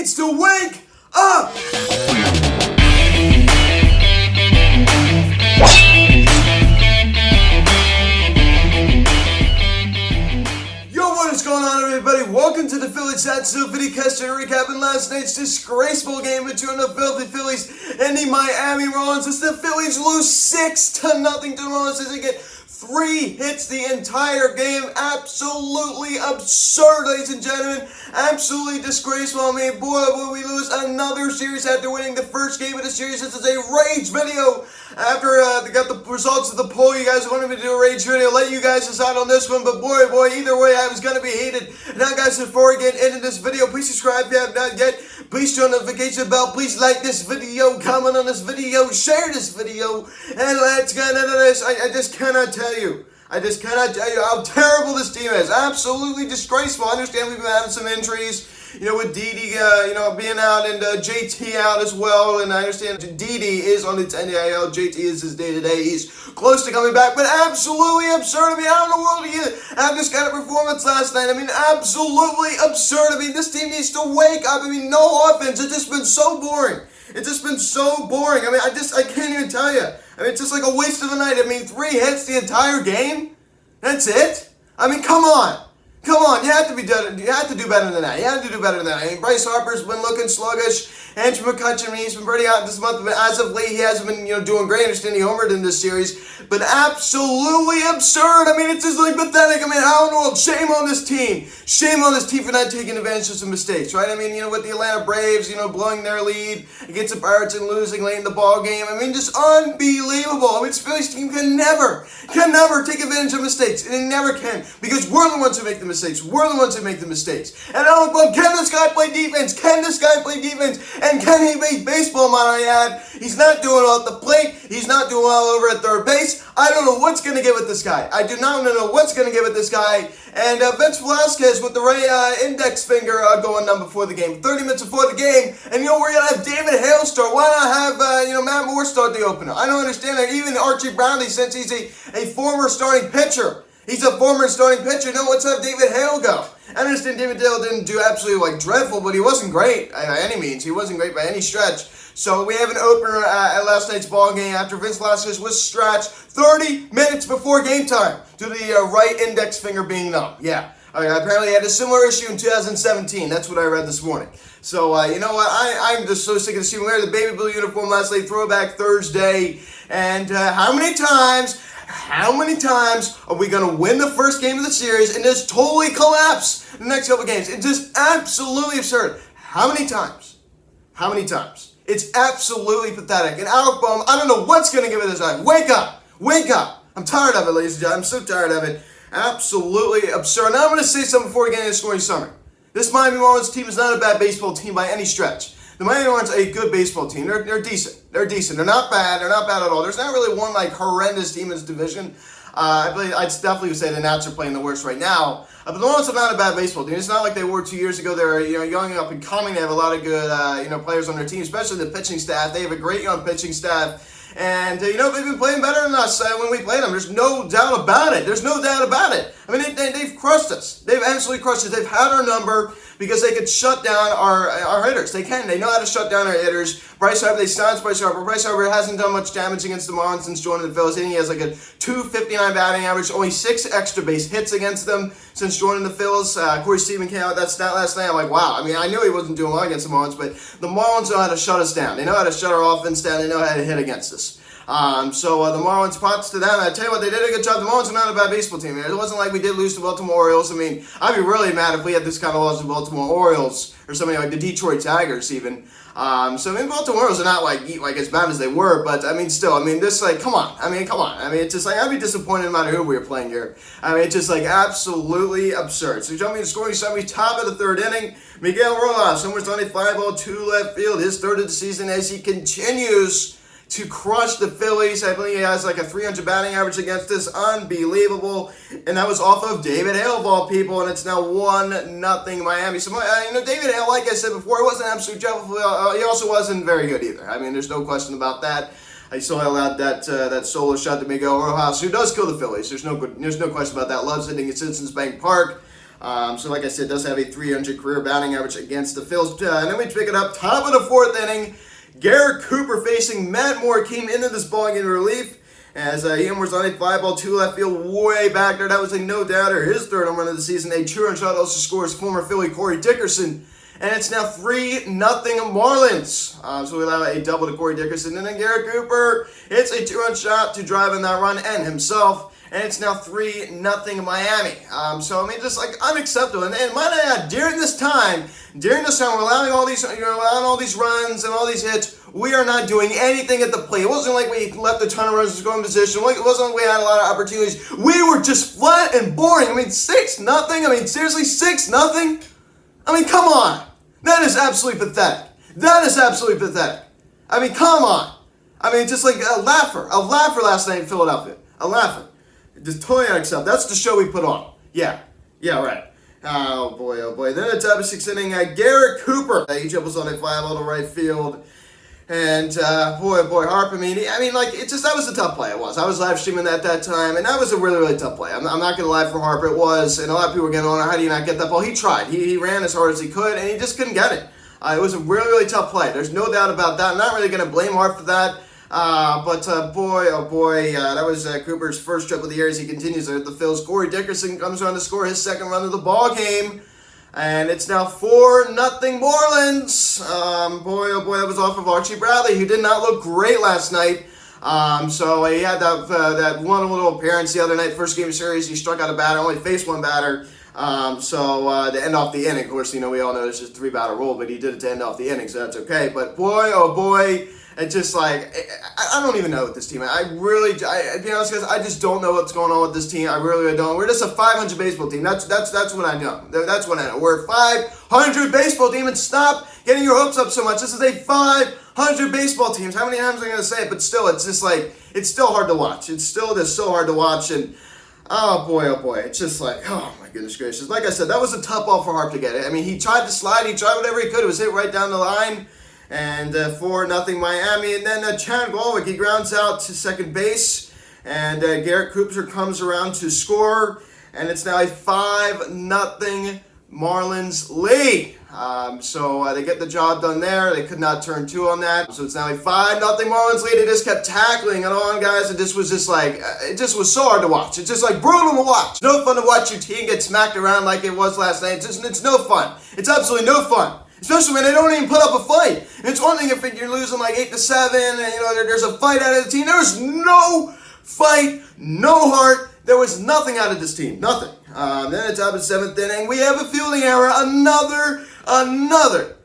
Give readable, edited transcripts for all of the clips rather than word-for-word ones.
needs to wake up! Yo, what is going on, everybody? Welcome to the Phillies Hatsu Videocast and recapping last night's disgraceful game between the filthy Phillies and the Miami Marlins as the Phillies lose 6-0 to the Marlins as they get 3 hits the entire game. Absolutely absurd, ladies and gentlemen. Absolutely disgraceful. I mean, boy, we lose another series after winning the first game of the series. This is a rage video. After they got the results of the poll, you guys wanted me to do a rage video. Let you guys decide on this one. But boy, either way, I was going to be hated. Now, guys, before we get into this video, please subscribe if you have not yet. Please turn the notification bell. Please like this video, comment on this video, share this video, and let's get into this. I just cannot tell you. I just cannot tell you how terrible this team is. Absolutely disgraceful. I understand we've been having some injuries, with Didi, being out and JT out as well. And I understand Didi is on the 10-day IL. JT is his day-to-day. He's close to coming back, but absolutely absurd. I mean, how in the world do you have this kind of performance last night? I mean, absolutely absurd. I mean, this team needs to wake up. I mean, no offense. It's just been so boring. It's just been so boring. I mean, I can't even tell you. I mean, it's just like a waste of a night. I mean, 3 hits the entire game? That's it? I mean, come on. Come on, you have to do better than that. You have to do better than that. I mean, Bryce Harper's been looking sluggish. Andrew McCutcheon, he's been pretty hot this month, but as of late, he hasn't been, doing great. I understand he homered in this series, but absolutely absurd. I mean, it's just like pathetic. I mean, how in the world? Shame on this team. Shame on this team for not taking advantage of some mistakes, right? I mean, with the Atlanta Braves, blowing their lead against the Pirates and losing late in the ball game. I mean, just unbelievable. I mean, this Phillies team can never take advantage of mistakes, and they never can, because we're the ones who make the mistakes. We're the ones who make the mistakes. And I don't know, can this guy play defense? Can this guy play defense? And can he play baseball, might I add? He's not doing well at the plate. He's not doing well over at third base. I don't know what's going to get with this guy. I do not know what's going to get with this guy. And Vince Velasquez with the right index finger going down before the game. 30 minutes before the game. And we're going to have David Hale start. Why not have, Matt Moore start the opener? I don't understand that. Even Archie Brownlee, since he's a former starting pitcher. He's a former starting pitcher. No, let's have David Hale go. I understand David Hale didn't do absolutely dreadful, but he wasn't great by any means. He wasn't great by any stretch. So we have an opener at last night's ball game after Vince Velasquez was stretched 30 minutes before game time due to the right index finger being numb. Yeah. Apparently he had a similar issue in 2017. That's what I read this morning. So, you know what? I'm just so sick of seeing him wear the baby blue uniform last night, Throwback Thursday. And how many times are we going to win the first game of the series and just totally collapse the next couple games? It's just absolutely absurd. How many times? How many times? It's absolutely pathetic. And Alec Bohm, I don't know what's going to give it this time. Wake up. Wake up. I'm tired of it, ladies and gentlemen. I'm so tired of it. Absolutely absurd. Now I'm going to say something before we get into the scoring summary. This Miami Marlins team is not a bad baseball team by any stretch. The Miami Marlins are a good baseball team. They're decent. They're decent. They're not bad. They're not bad at all. There's not really one horrendous team in this division. I'd definitely say the Nats are playing the worst right now. But the Marlins are not a bad baseball team. It's not like they were 2 years ago. They're young up and coming. They have a lot of good players on their team, especially the pitching staff. They have a great young pitching staff. And, they've been playing better than us when we played them. There's no doubt about it. There's no doubt about it. I mean, they've crushed us. They've absolutely crushed us. They've had our number because they could shut down our hitters. They can. They know how to shut down our hitters. Bryce Harper, they silenced Bryce Harper. Bryce Harper hasn't done much damage against the Marlins since joining the Phillies. He has a 259 batting average, only 6 extra base hits against them since joining the Phillies. Corey Steven came out with that stat last night. I'm like, wow. I mean, I knew he wasn't doing well against the Marlins, but the Marlins know how to shut us down. They know how to shut our offense down. They know how to hit against us. So the Marlins, props to them. I tell you what, they did a good job. The Marlins are not a bad baseball team. It wasn't like we did lose to Baltimore Orioles. I mean, I'd be really mad if we had this kind of loss to Baltimore Orioles or something like the Detroit Tigers even. Baltimore Orioles are not as bad as they were, but I mean, still, this come on. Come on. It's just I'd be disappointed no matter who we were playing here. It's just absolutely absurd. So jumping to scoring summary, top of the third inning, Miguel Rojas, homers on a fly ball to left field, his third of the season as he continues to crush the Phillies. I believe he has a 300 batting average against us. Unbelievable. And that was off of David Hale, of all people, and it's now 1-0 Miami. So, David Hale, like I said before, he wasn't absolute trouble. He also wasn't very good either. There's no question about that. I still allowed that solo shot to Miguel Rojas, who does kill the Phillies. There's no question about that. Loves hitting at Citizens Bank Park. So like I said, does have a 300 career batting average against the Phils. And then we pick it up, top of the fourth inning. Garrett Cooper facing Matt Moore came into this ball game in relief as he was on a fly ball to left field way back there. That was a no-doubter. His third home run of the season. A two-run shot also scores former Philly Corey Dickerson. And it's now 3-0 Marlins. So we allow a double to Corey Dickerson. And then Garrett Cooper hits a two-run shot to drive in that run and himself. And it's now 3-0 Miami. So, I mean, just like unacceptable. And might I add, during this time, we're allowing all these, allowing all these runs and all these hits. We are not doing anything at the plate. It wasn't like we left a ton of runners to go in position. It wasn't like we had a lot of opportunities. We were just flat and boring. I mean, 6-0. I mean, seriously, 6-0. I mean, come on. That is absolutely pathetic. I mean, come on. I mean, just like a laugher last night in Philadelphia. A laugher. Just totally unacceptable. That's the show we put on. Yeah, right. Oh boy. Then the top of sixth inning, Garrett Cooper. He jumps on a fly ball to right field. And boy, Harp. I mean, like that was a tough play. It was. I was live streaming at that time, and that was a really tough play. I'm not gonna lie for Harp. It was, and a lot of people were getting on. How do you not get that ball? He tried. He ran as hard as he could, and he just couldn't get it. It was a really tough play. There's no doubt about that. I'm not really gonna blame Harp for that. But boy, that was Cooper's first trip of the year as he continues at the Phils. Corey Dickerson comes around to score his second run of the ball game. And it's now 4-0 Marlins. Boy, that was off of Archie Bradley, who did not look great last night. So he had that one little appearance the other night, first game of series. He struck out a batter, only faced one batter. To end off the inning, of course, we all know there's just a 3-batter rule, but he did it to end off the inning, so that's okay. But boy, oh boy, it's just like, I don't even know with this team. To be honest, guys, I just don't know what's going on with this team. I really don't. We're just a 500 baseball team. That's what I know. That's what I know. We're a 500 baseball team, and stop getting your hopes up so much. This is a 500 baseball team. How many times am I going to say it? But still, it's just like, it's still hard to watch. It's still just so hard to watch, and oh boy, it's just like, oh my goodness gracious. Like I said, that was a tough ball for Harp to get. I mean, he tried to slide, he tried whatever he could. It was hit right down the line. And 4-0 Miami. And then Chad Galwick, he grounds out to second base. And Garrett Cooper comes around to score. And it's now a 5-0 Marlins lead. So they get the job done there. They could not turn two on that. So it's now a 5-0 Marlins lead. They just kept tackling it on, guys. It just was it just was so hard to watch. It's just like brutal to watch. It's no fun to watch your team get smacked around like it was last night. It's no fun. It's absolutely no fun. Especially when they don't even put up a fight. And it's one thing if you're losing like 8-7 and there's a fight out of the team. There was no fight, no heart. There was nothing out of this team. Nothing. Then it's up in seventh inning. We have a fielding error. Another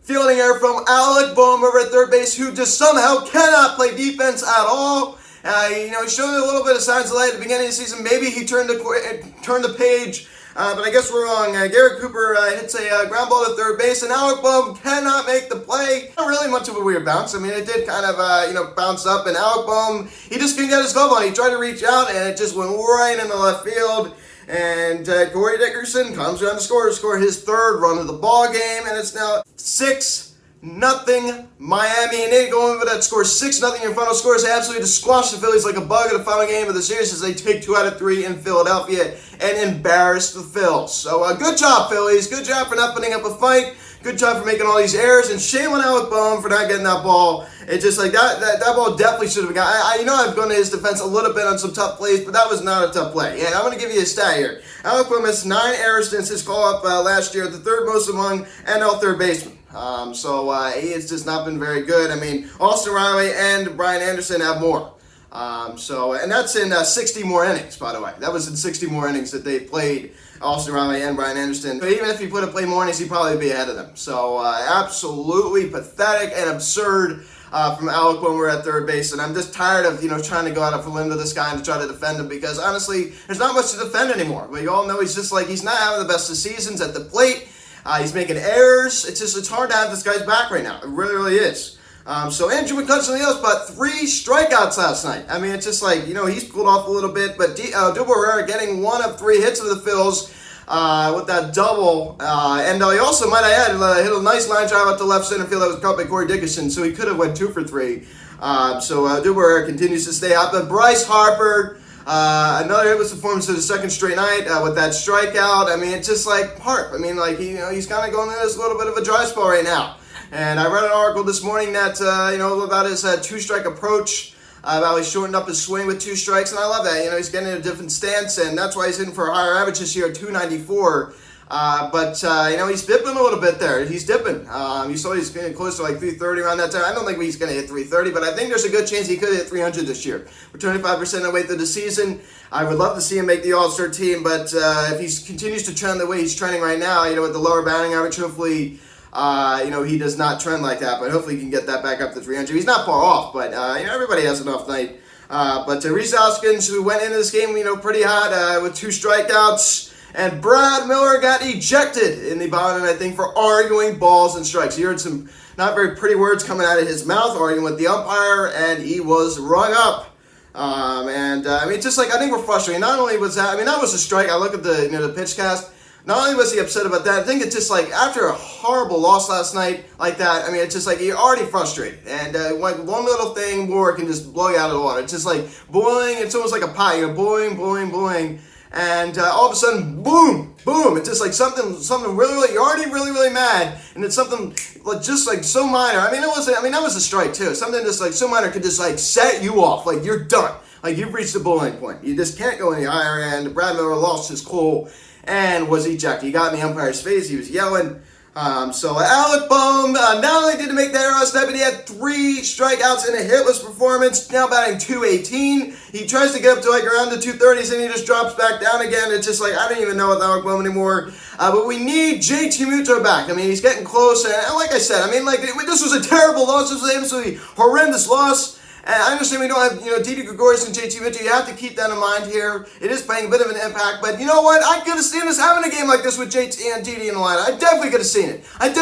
fielding error from Alec Boehm over at third base, who just somehow cannot play defense at all. He showed a little bit of signs of light at the beginning of the season. Maybe he turned the page. But I guess we're wrong. Garrett Cooper hits a ground ball to third base, and Alec Boehm cannot make the play. Not really much of a weird bounce. I mean, it did kind of, bounce up, and Alec Boehm, he just couldn't get his glove on. He tried to reach out, and it just went right in the left field. And Corey Dickerson comes around to score his third run of the ball game, and it's now 6-0 Miami, and they go over that score 6-0. Your final score is absolutely to squash the Phillies like a bug in the final game of the series as they take 2 out of 3 in Philadelphia and embarrass the Phils. So good job, Phillies. Good job for not putting up a fight. Good job for making all these errors, and shame on Alec Boehm for not getting that ball. It's just like that ball definitely should have been got. I've gone to his defense a little bit on some tough plays, but that was not a tough play. Yeah, I'm going to give you a stat here. Alec Boehm has 9 errors since his call-up last year, the third most among NL third basemen. He has just not been very good. I mean, Austin Riley and Brian Anderson have more. And that's in 60 more innings, by the way. That was in 60 more innings that they played, Austin Riley and Brian Anderson. But even if he play more innings, he'd probably be ahead of them. So absolutely pathetic and absurd from Alec Boehm at third base. And I'm just tired of trying to go out of a limb to this guy and to try to defend him, because honestly, there's not much to defend anymore. But you all know he's not having the best of seasons at the plate. He's making errors. It's hard to have this guy's back right now. It really is. So Andrew McCutcheon but 3 strikeouts last night. I mean, it's just like, he's pulled off a little bit, but Duber Herrera getting 1 of 3 hits of the Phils with that double. And he also, might I add, hit a nice line drive out to left center field that was caught by Corey Dickerson, so he could have went 2 for 3. So Duber Herrera continues to stay out. But Bryce Harper, Another hitless performance for the second straight night with that strikeout. I mean, it's just like Harp. I mean, like, he's kind of going through this little bit of a dry spell right now. And I read an article this morning that, about his two-strike approach, about he shortened up his swing with 2 strikes, and I love that. He's getting in a different stance, and that's why he's hitting for a higher average this year, 294. But he's dipping a little bit there. He's dipping. You saw he's getting close to like 330 around that time. I don't think he's going to hit 330, but I think there's a good chance he could hit 300 this year. We're 25% of the way through the season. I would love to see him make the All-Star team, but if he continues to trend the way he's trending right now, with the lower batting average, hopefully, he does not trend like that, but hopefully he can get that back up to 300. He's not far off, but, everybody has an off night. But Rhys Hoskins, who went into this game, pretty hot with 2 strikeouts, and Brad Miller got ejected in the bottom, I think, for arguing balls and strikes. He heard some not very pretty words coming out of his mouth, arguing with the umpire, and he was rung up. Just like, I think we're frustrated. Not only was that, that was a strike. I look at the pitch cast. Not only was he upset about that, I think it's just like after a horrible loss last night like that, it's just like you're already frustrated. And like one little thing more can just blow you out of the water. It's just like boiling. It's almost like a pie. Boiling. And all of a sudden, boom. It's just like something really, you're already really mad. And it's something just like so minor. That was a strike too. Something just like so minor could just like set you off. Like you're done. Like you've reached the boiling point. You just can't go any higher. And Brad Miller lost his cool and was ejected. He got in the umpire's face. He was yelling. So Alec Bohm, not only did he make that error last night, but he had 3 strikeouts in a hitless performance, now batting .218. He tries to get up to like around the 230s and he just drops back down again. It's just like, I don't even know with Alec Bohm anymore. But we need JT Muto back. He's getting close. And like I said, this was a terrible loss. This was an absolutely horrendous loss. And I understand we don't have, Didi Gregorius and JT Muto. You have to keep that in mind here. It is playing a bit of an impact. But you know what? I could have seen us having a game like this with JT and Didi in the line. I definitely could have seen it. That's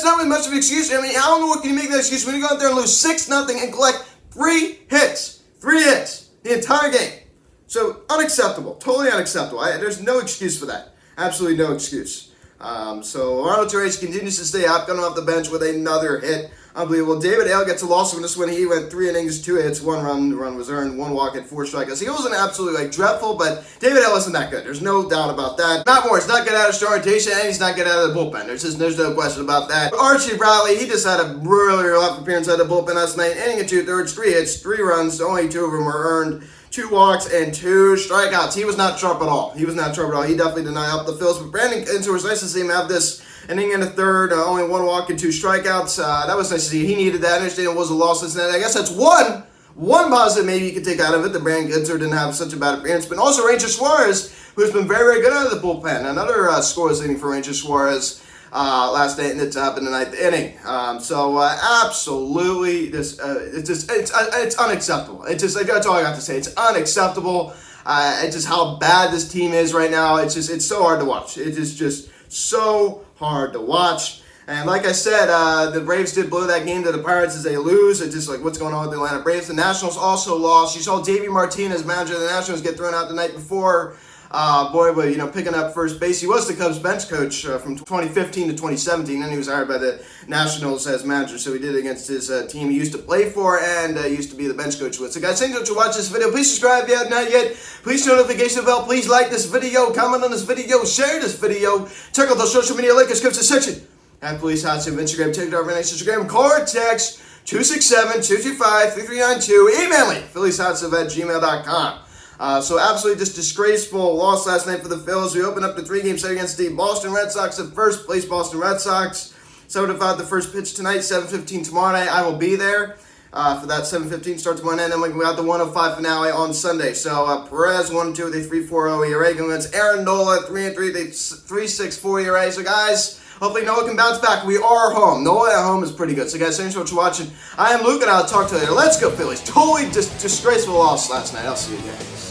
not really much of an excuse. I don't know what can you make that excuse when you go out there and lose 6-0 and collect 3 hits. 3 hits. The entire game. So, unacceptable. Totally unacceptable. There's no excuse for that. Absolutely no excuse. So, Arnold Torres continues to stay up, coming off the bench with another hit. Unbelievable. David Hale gets a loss from this one. He went 3 innings, 2 hits, 1 run. The run was earned, 1 walk and 4 strikeouts. He wasn't absolutely dreadful, but David Hale isn't that good. There's no doubt about that. Matt Moore's not good out of starting rotation, and he's not good out of the bullpen. There's no question about that. Archie Bradley, he just had a really rough appearance out of the bullpen last night. Inning and 2/3, 3 hits, 3 runs. Only 2 of them were earned. 2 walks and 2 strikeouts. He was not sharp at all. He definitely did not help the Phillies. But Brandon Kinzer, was nice to see him have this inning and a third, only 1 walk and 2 strikeouts. That was nice to see. He needed that. I understand it was a loss last night. I guess that's one positive maybe you could take out of it. That Brandon Kinzer didn't have such a bad appearance. But also Ranger Suarez, who's been very good out of the bullpen. Another scoreless inning for Ranger Suarez last night, and it's up in the 9th inning. Absolutely, it's unacceptable. It's just like, that's all I got to say. It's unacceptable. It's just how bad this team is right now. It's so hard to watch. It is just so hard to watch. And like I said, the Braves did blow that game to the Pirates as they lose. It's just like what's going on with the Atlanta Braves. The Nationals also lost. You saw Davey Martinez, manager of the Nationals, get thrown out the night before. Picking up first base. He was the Cubs bench coach from 2015 to 2017, and he was hired by the Nationals as manager, so he did it against his team he used to play for and used to be the bench coach with. So guys, thank you to watch this video. Please subscribe if you have not yet. Please turn notification bell. Please like this video, comment on this video, share this video. Check out the social media link in the description section. At Phillies Hot Tip, Instagram, TikTok, Instagram, call or text 267-225-3392. Email me, phillieshotstove@gmail.com. So absolutely just disgraceful loss last night for the Phillies. We opened up the 3-game set against the Boston Red Sox, the first place Boston Red Sox. 7:05 the first pitch tonight, 7:15 tomorrow night. I will be there for that 7:15 start tomorrow night. And then we got the 105 finale on Sunday. So Perez 1-2 with a 3.40 ERA against Aaron Nola 3-3, they 3.64 ERA. So guys, hopefully Noah can bounce back. We are home. Noah at home is pretty good. So guys, thanks so much for watching. I am Luke, and I'll talk to you later. Let's go Phillies. Totally disgraceful loss last night. I'll see you guys.